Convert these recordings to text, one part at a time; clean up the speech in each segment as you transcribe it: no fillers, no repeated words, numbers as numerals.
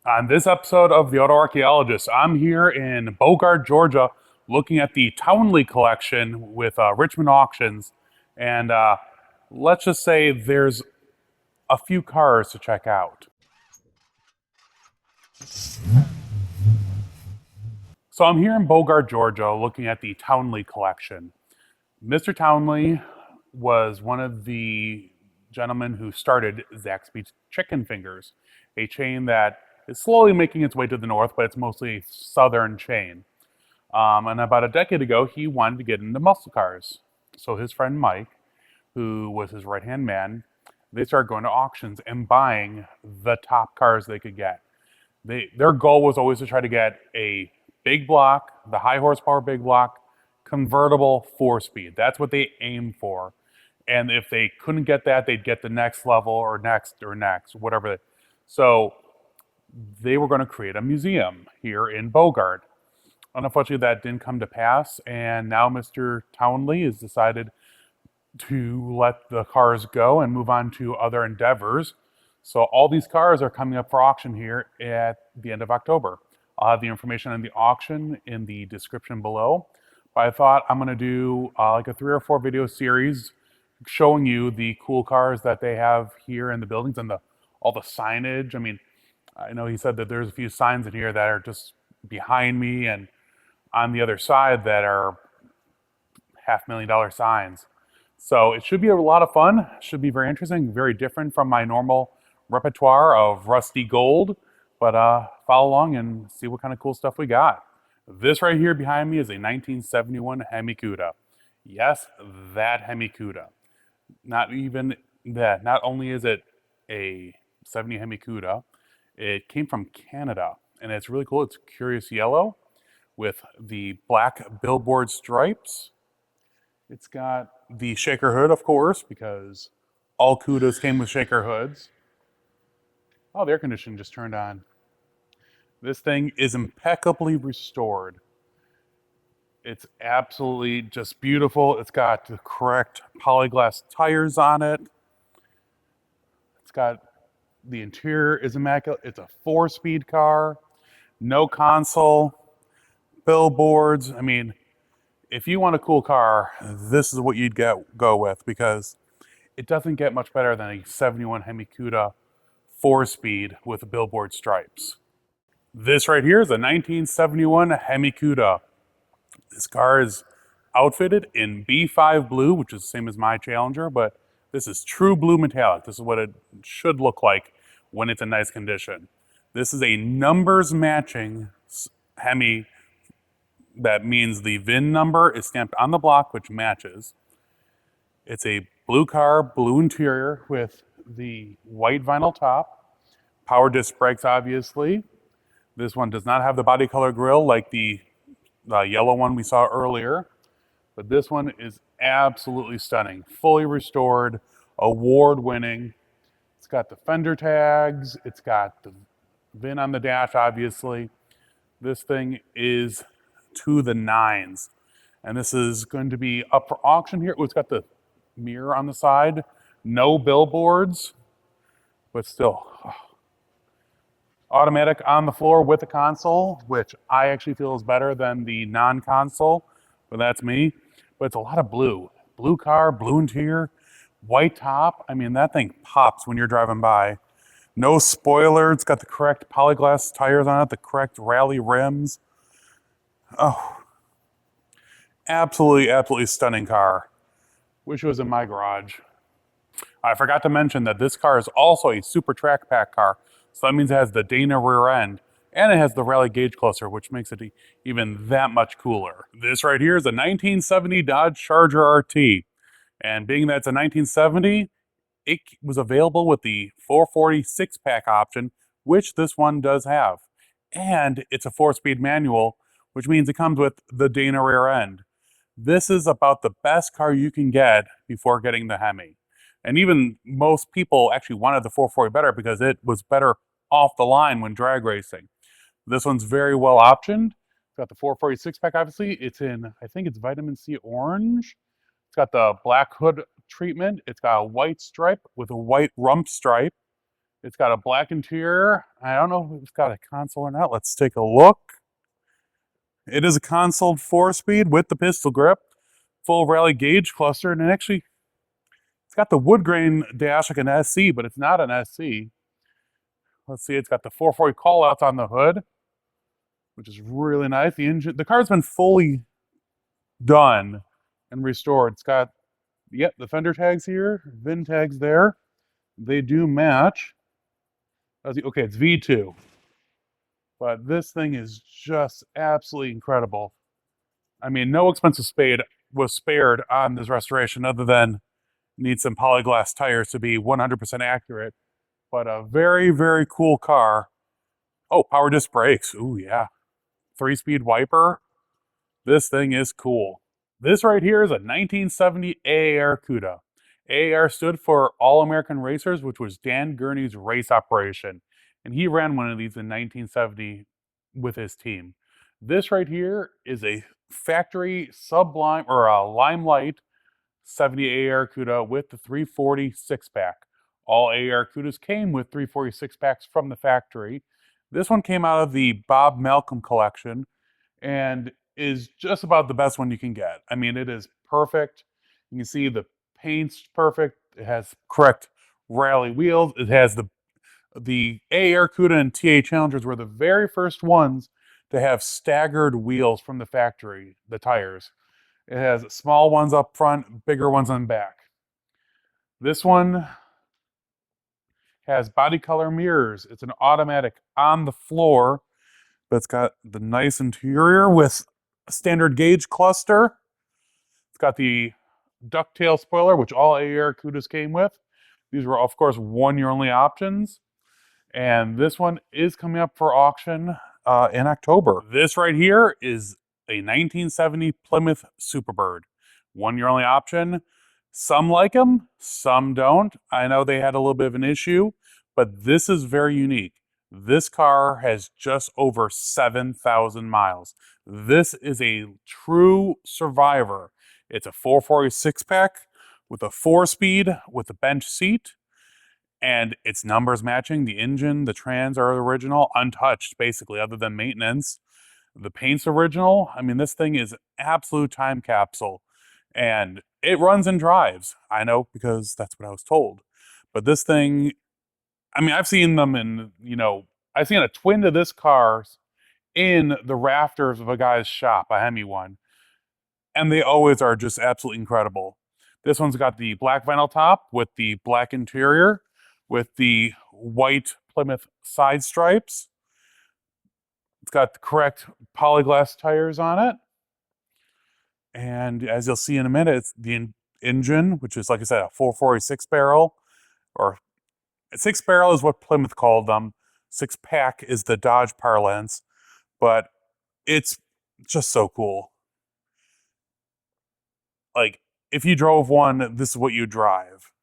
On this episode of The AutoArchaeologist, I'm here in Bogart, Georgia, looking at the Townley collection with Richmond Auctions. And let's just say there's a few cars to check out. So I'm here in Bogart, Georgia, looking at the Townley collection. Mr. Townley was one of the gentlemen who started Zaxby's Chicken Fingers, a chain that is slowly making its way to the north, but it's mostly a southern chain. And about a decade ago, he wanted to get into muscle cars. So his friend Mike, who was his right-hand man, they started going to auctions and buying the top cars they could get. Their goal was always to try to get a big block, the high horsepower big block, convertible 4-speed. That's what they aimed for. And if they couldn't get that, they'd get the next level or next, whatever. So they were going to create a museum here in Bogart. Unfortunately, that didn't come to pass, and now Mr. Townley has decided to let the cars go and move on to other endeavors. So all these cars are coming up for auction here at the end of October. I'll have the information on the auction in the description below. But I thought I'm going to do like a 3 or 4 video series showing you the cool cars that they have here in the buildings and all the signage. I mean, I know he said that there's a few signs in here that are just behind me and on the other side that are $500,000 signs. So it should be a lot of fun. Should be very interesting, very different from my normal repertoire of rusty gold. But follow along and see what kind of cool stuff we got. This right here behind me is a 1971 Hemi Cuda. Yes, that Hemi Cuda. Not even that. Not only is it a 70 Hemi Cuda, it came from Canada, and it's really cool. It's curious yellow with the black billboard stripes. It's got the shaker hood, of course, because all Cudas came with shaker hoods. Oh, the air conditioning just turned on. This thing is impeccably restored. It's absolutely just beautiful. It's got the correct polyglass tires on it. It's got the interior is immaculate. It's a 4-speed car, no console, billboards. I mean, if you want a cool car, this is what you'd go with, because it doesn't get much better than a 71 Hemi Cuda 4-speed with billboard stripes. This right here is a 1971 Hemi Cuda. This car is outfitted in B5 blue, which is the same as my Challenger, but this is true blue metallic. This is what it should look like when it's in nice condition. This is a numbers matching Hemi. That means the VIN number is stamped on the block, which matches. It's a blue car, blue interior with the white vinyl top. Power disc brakes, obviously. This one does not have the body color grille like the yellow one we saw earlier. But this one is absolutely stunning. Fully restored, award-winning. It's got the fender tags. It's got the VIN on the dash, obviously. This thing is to the nines. And this is going to be up for auction here. It's got the mirror on the side. No billboards, but still. Automatic on the floor with a console, which I actually feel is better than the non-console, but that's me. But it's a lot of blue. Blue car, blue interior, white top. I mean, that thing pops when you're driving by. No spoiler. It's got the correct polyglass tires on it, the correct rally rims. Oh, absolutely stunning car. Wish it was in my garage. I forgot to mention that this car is also a super track pack car. So that means it has the Dana rear end, and it has the rally gauge cluster, which makes it even that much cooler. This right here is a 1970 Dodge Charger RT. And being that it's a 1970, it was available with the 440 6-pack option, which this one does have. And it's a 4-speed manual, which means it comes with the Dana rear end. This is about the best car you can get before getting the Hemi. And even most people actually wanted the 440 better because it was better off the line when drag racing. This one's very well optioned. It's got the 440 6-pack, obviously. It's in, I think it's vitamin C orange. It's got the black hood treatment. It's got a white stripe with a white rump stripe. It's got a black interior. I don't know if it's got a console or not. Let's take a look. It is a console 4-speed with the pistol grip, full rally gauge cluster, and actually it's got the wood grain dash like an SC, but it's not an SC. Let's see, it's got the 440 callouts on the hood, which is really nice. The car's been fully done and restored. It's got, yep, the fender tags here, VIN tags there. They do match. Okay, it's V2. But this thing is just absolutely incredible. I mean, no expense was spared on this restoration other than need some polyglass tires to be 100% accurate. But a very, very cool car. Oh, power disc brakes. Ooh, yeah. 3-speed wiper. This thing is cool. This right here is a 1970 AAR Cuda. AAR stood for All American Racers, which was Dan Gurney's race operation. And he ran one of these in 1970 with his team. This right here is a factory sublime or a limelight 70 AAR Cuda with the 340 6-pack. All AAR Cudas came with 340 6-packs from the factory. This one came out of the Bob Malcolm collection and is just about the best one you can get. I mean, it is perfect. You can see the paint's perfect. It has correct rally wheels. It has the AAR Cuda and TA Challengers were the very first ones to have staggered wheels from the factory, the tires. It has small ones up front, bigger ones on back. This one has body color mirrors. It's an automatic on the floor, but it's got the nice interior with a standard gauge cluster. It's got the ducktail spoiler, which all AAR Cudas came with. These were, of course, one-year only options. And this one is coming up for auction in October. This right here is a 1970 Plymouth Superbird. One-year only option. Some like them, some don't. I know they had a little bit of an issue, but this is very unique. This car has just over 7,000 miles. This is a true survivor. It's a 440 6-pack with a 4-speed with a bench seat, and its numbers matching. The engine, the trans are original, untouched basically, other than maintenance. The paint's original. I mean, this thing is an absolute time capsule, and it runs and drives. I know because that's what I was told. But this thing, I mean, I've seen them in, I've seen a twin to this car in the rafters of a guy's shop, a Hemi one. And they always are just absolutely incredible. This one's got the black vinyl top with the black interior, with the white Plymouth side stripes. It's got the correct polyglass tires on it. And as you'll see in a minute, it's the engine, which is, like I said, a 440 6-barrel, or 6-barrel is what Plymouth called them. 6-pack is the Dodge parlance, but it's just so cool. Like, if you drove one, this is what you drive.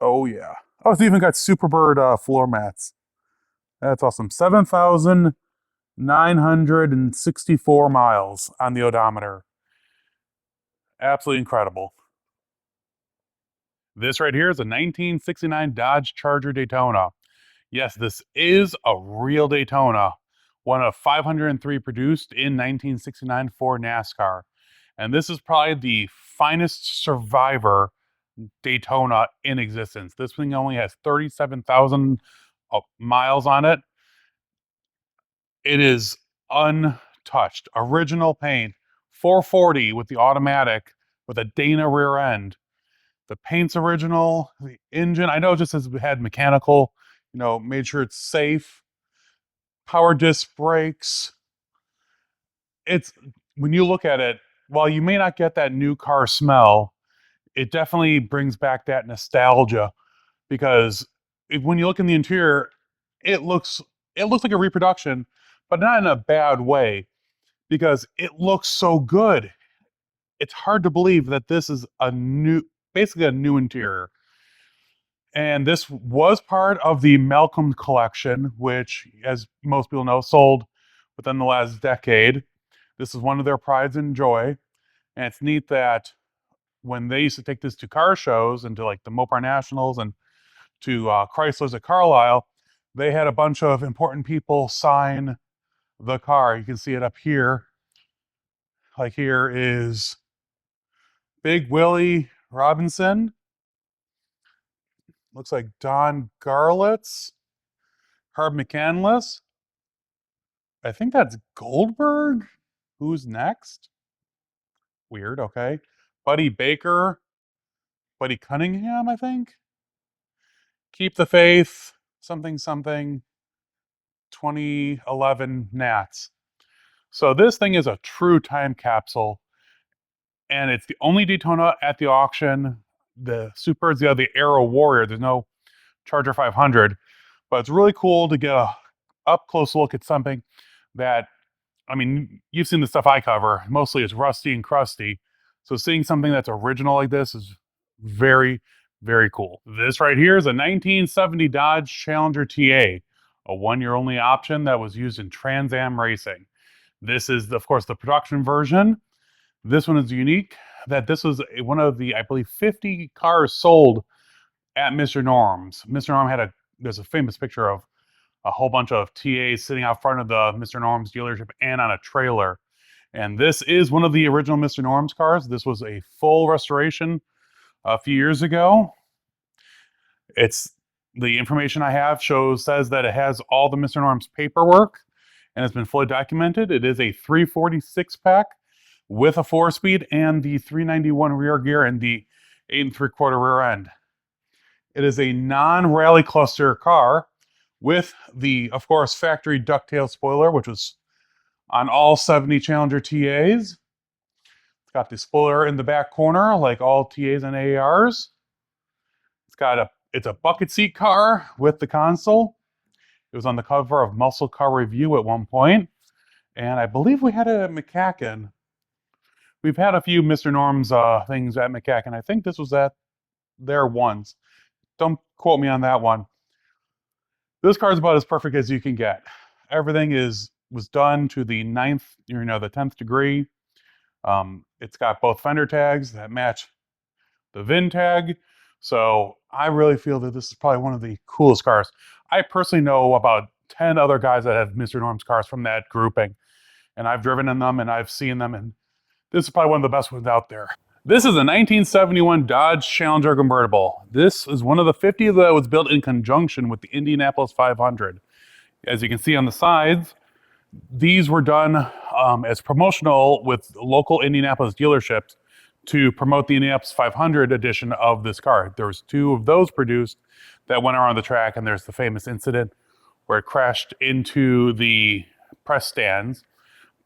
Oh, yeah. Oh, it's even got Superbird floor mats. That's awesome. 7,964 miles on the odometer. Absolutely incredible. This right here is a 1969 Dodge Charger Daytona. Yes, this is a real Daytona, one of 503 produced in 1969 for NASCAR. And this is probably the finest survivor Daytona in existence. This thing only has 37,000 miles on it. It is untouched. Original paint, 440 with the automatic, with a Dana rear end. The paint's original, the engine, I know it just says it had mechanical, made sure it's safe. Power disc brakes. When you look at it, while you may not get that new car smell, it definitely brings back that nostalgia, because when you look in the interior, it looks like a reproduction, but not in a bad way, because it looks so good. It's hard to believe that this is basically a new interior. And this was part of the Malcolm collection, which, as most people know, sold within the last decade. This is one of their prides and joy. And it's neat that when they used to take this to car shows and to like the Mopar Nationals and to Chrysler's at Carlisle, they had a bunch of important people sign the car. You can see it up here. Like here is Big Willie Robinson. Looks like Don Garlitz. Herb McCandless. I think that's Goldberg. Who's next? Weird, okay. Buddy Baker. Buddy Cunningham, I think. Keep the Faith. Something, something. 2011 Nats. So this thing is a true time capsule. And it's the only Daytona at the auction. The Superbird's the other Aero Warrior. There's no Charger 500. But it's really cool to get a up close look at something that, I mean, you've seen the stuff I cover. Mostly it's rusty and crusty. So seeing something that's original like this is very, very cool. This right here is a 1970 Dodge Challenger TA, a one-year only option that was used in Trans Am racing. This is, of course, the production version. This one is unique that this was one of the, I believe, 50 cars sold at Mr. Norm's. Mr. Norm there's a famous picture of a whole bunch of TAs sitting out front of the Mr. Norm's dealership and on a trailer. And this is one of the original Mr. Norm's cars. This was a full restoration a few years ago. The information I have says that it has all the Mr. Norm's paperwork and it's been fully documented. It is a 346 pack with a 4-speed and the 391 rear gear and the 8 3/4 rear end. It is a non-rally cluster car with the, of course, factory ducktail spoiler, which was on all 70 Challenger TAs. It's got the spoiler in the back corner, like all TAs and AARs. It's a bucket seat car with the console. It was on the cover of Muscle Car Review at one point, and I believe we had it at McCacken. We've had a few Mr. Norm's things at McCacken. I think this was at there once. Don't quote me on that one. This car is about as perfect as you can get. Everything was done to the 10th degree. It's got both fender tags that match the VIN tag. So I really feel that this is probably one of the coolest cars. I personally know about 10 other guys that have Mr. Norm's cars from that grouping. And I've driven in them and I've seen them, and this is probably one of the best ones out there. This is a 1971 Dodge Challenger convertible. This is one of the 50 that was built in conjunction with the Indianapolis 500. As you can see on the sides, these were done as promotional with local Indianapolis dealerships to promote the Indianapolis 500 edition of this car. There was 2 of those produced that went around the track, and there's the famous incident where it crashed into the press stands.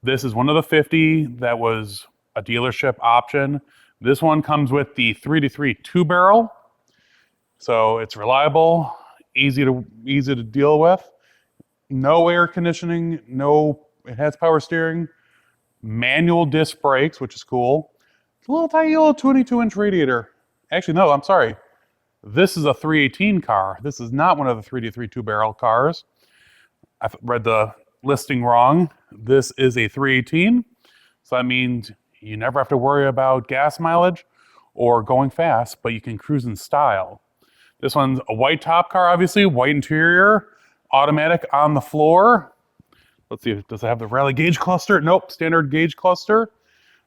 This is one of the 50 that was a dealership option. This one comes with the 3-3 2-barrel, so it's reliable, easy to deal with. No air conditioning, it has power steering, manual disc brakes, which is cool. It's a little tiny little 22-inch radiator. Actually, no, I'm sorry. This is a 318 car. This is not one of the 3-3 2-barrel cars. I've read the listing wrong. This is a 318, so that means you never have to worry about gas mileage or going fast, but you can cruise in style. This one's a white top car, obviously, white interior, automatic on the floor. Let's see, does it have the rally gauge cluster? Nope, standard gauge cluster,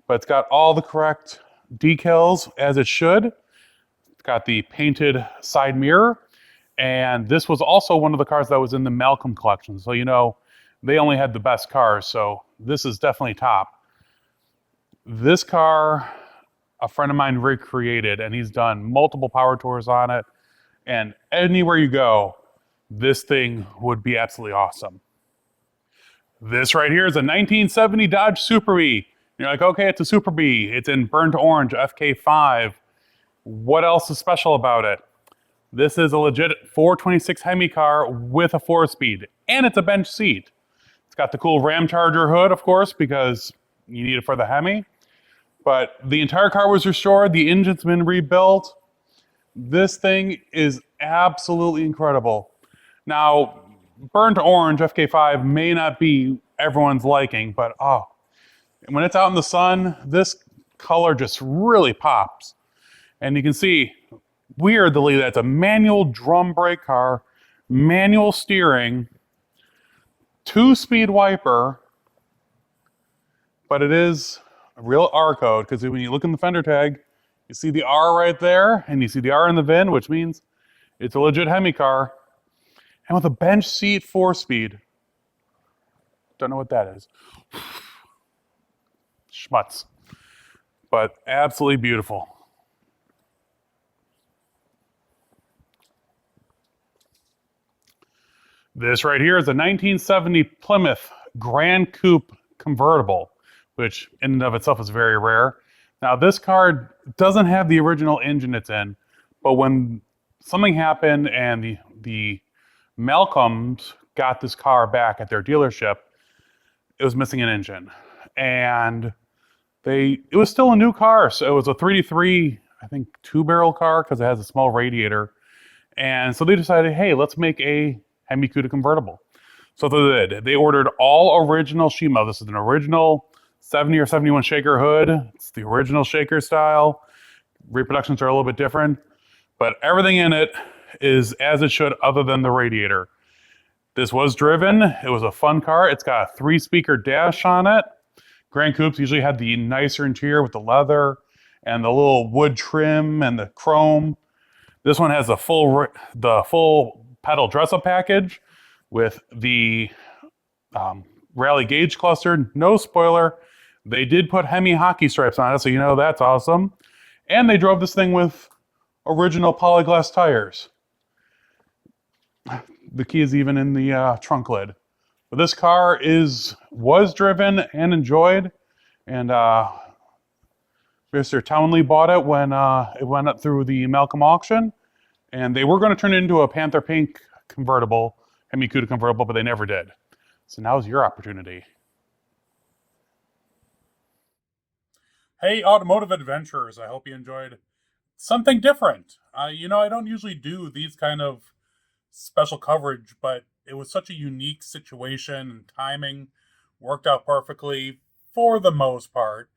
but it's got all the correct decals as it should. It's got the painted side mirror, and this was also one of the cars that was in the Malcolm collection. So, they only had the best cars, so this is definitely top. This car, a friend of mine recreated, and he's done multiple power tours on it. And anywhere you go, this thing would be absolutely awesome. This right here is a 1970 Dodge Superbee. You're like, okay, it's a Superbee. It's in burnt orange, FK5. What else is special about it? This is a legit 426 Hemi car with a 4-speed, and it's a bench seat. It's got the cool Ram Charger hood, of course, because you need it for the Hemi. But the entire car was restored. The engine's been rebuilt. This thing is absolutely incredible. Now, burnt orange FK5 may not be everyone's liking, but when it's out in the sun, this color just really pops. And you can see, weirdly, that's a manual drum brake car, manual steering, 2-speed wiper, but it is a real R code, because when you look in the fender tag, you see the R right there, and you see the R in the VIN, which means it's a legit Hemi car. And with a bench seat 4-speed. Don't know what that is. Schmutz. But absolutely beautiful. This right here is a 1970 Plymouth Grand Coupe convertible, which in and of itself is very rare. Now this car doesn't have the original engine it's in, but when something happened and the Malcolms got this car back at their dealership, it was missing an engine. And it was still a new car, so it was a 3D3, I think 2-barrel car, because it has a small radiator. And so they decided, hey, let's make a Hemi Cuda convertible. So they did. They ordered all original sheet metal. This is an original 70 or 71 shaker hood. It's the original shaker style. Reproductions are a little bit different, but everything in it is as it should, other than the radiator. This was driven. It was a fun car. It's got a 3-speaker dash on it. Grand Coupes usually had the nicer interior with the leather and the little wood trim and the chrome. This one has the full pedal dress-up package with the rally gauge cluster. No spoiler, they did put Hemi hockey stripes on it, so you know that's awesome. And they drove this thing with original polyglass tires. The key is even in the trunk lid. But this car was driven and enjoyed, and Mr. Townley bought it when it went up through the Malcolm auction, and they were going to turn it into a Panther pink convertible, Hemi Cuda convertible, but they never did. So now's your opportunity. Hey, automotive adventurers, I hope you enjoyed something different. I don't usually do these kind of special coverage, but it was such a unique situation, and timing worked out perfectly for the most part.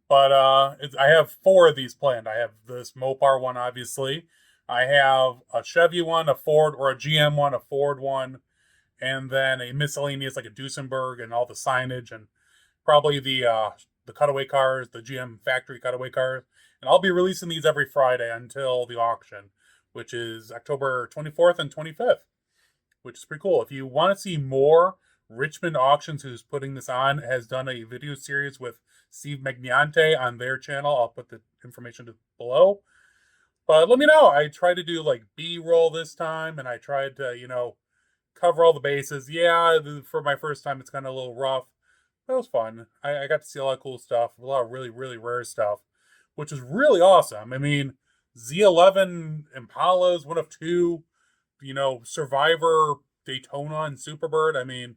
But I have 4 of these planned. I have this Mopar one, obviously. I have a Chevy one, a Ford, or a GM one, a Ford one, and then a miscellaneous like a Duesenberg and all the signage, and probably the cutaway cars, the GM factory cutaway cars. And I'll be releasing these every Friday until the auction, which is October 24th and 25th, which is pretty cool. If you want to see more, Richmond Auctions, who's putting this on, has done a video series with Steve Magnante on their channel. I'll put the information below. But let me know. I tried to do like B-roll this time, and I tried to, cover all the bases. Yeah, for my first time, it's kind of a little rough. But it was fun. I got to see a lot of cool stuff, a lot of really, really rare stuff, which is really awesome. I mean, Z11 Impala is one of 2, Survivor, Daytona, and Superbird. I mean,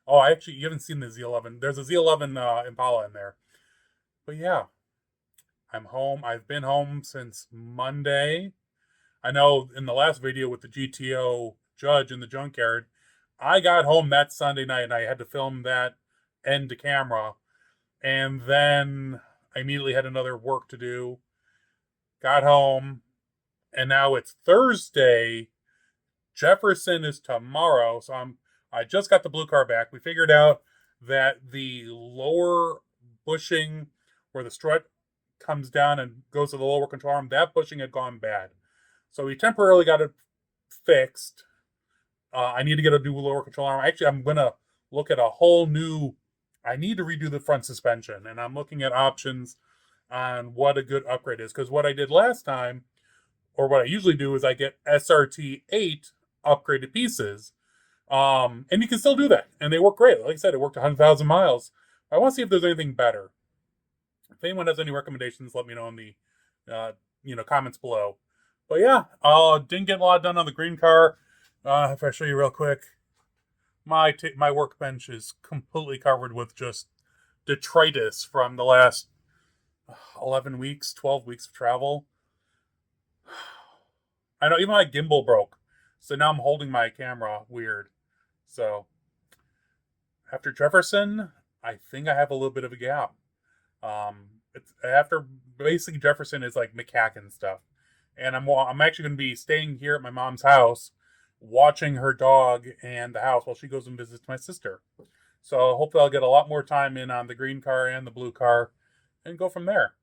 actually, you haven't seen the Z11. There's a Z11 Impala in there. But yeah, I'm home. I've been home since Monday. I know in the last video with the GTO judge in the junkyard, I got home that Sunday night and I had to film that end to camera. And then I immediately had another work to do. Got home, and now it's Thursday. Jefferson is tomorrow, so I just got the blue car back. We figured out that the lower bushing where the strut comes down and goes to the lower control arm, that bushing had gone bad. So we temporarily got it fixed. I need to get a new lower control arm. Actually, I'm going to look at a whole new... I need to redo the front suspension, and I'm looking at options on what a good upgrade is. Because what I did last time, or what I usually do, is I get SRT 8 upgraded pieces. And you can still do that. And they work great. Like I said, it worked 100,000 miles. I want to see if there's anything better. If anyone has any recommendations, let me know in the comments below. But yeah, didn't get a lot done on the green car. If I show you real quick, my workbench is completely covered with just detritus from the last 11 weeks, 12 weeks of travel. I know, even my gimbal broke. So now I'm holding my camera weird. So after Jefferson, I think I have a little bit of a gap. It's after basically Jefferson is like McCacken stuff, and I'm actually going to be staying here at my mom's house, watching her dog and the house while she goes and visits my sister. So hopefully I'll get a lot more time in on the green car and the blue car, and go from there.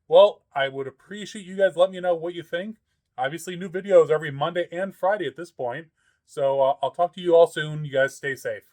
Well, I would appreciate you guys letting me know what you think. Obviously, new videos every Monday and Friday at this point. So I'll talk to you all soon. You guys stay safe.